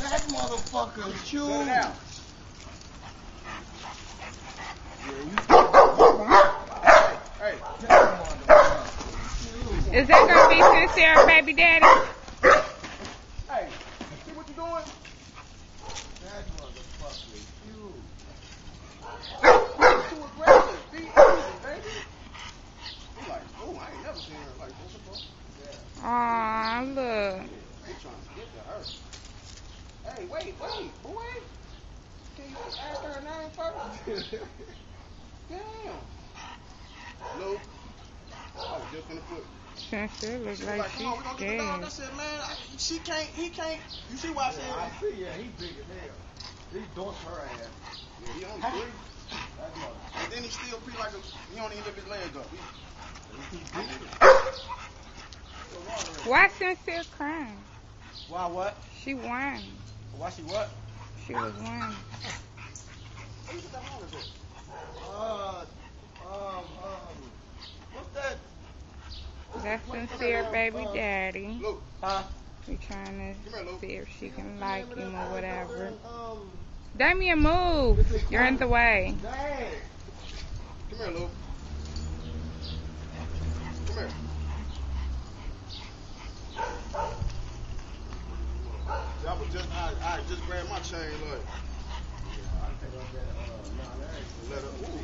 That motherfucker is huge. Let it out. Hey. Is that gonna be sincere, baby daddy? Hey, see what you doing? That motherfucker is huge. Too aggressive. Be easy, baby. He like, oh, I ain't never seen her like this before. Yeah. Aw, look. He trying to get to her. Hey, wait, boy. Can you ask her name first? Damn. Nope. I was just gonna put. Sincere looks She like like, come on, we gonna get the dog. I she's said, man, he can't. You see why I said? I see, yeah, he big as hell. He donked her ass. Yeah, he only 3. And then he still feel like he don't even lift his legs up. Why Sincere crying? Why what? She won. Why she what? She was won. What's that? That's Sincere, baby daddy. Luke, huh? We trying to see if she can like him or whatever. Um, Damien, move. You're in the way. Dad. Come here, Luke. Come here. I just grabbed my chain, like. Let her. Ooh,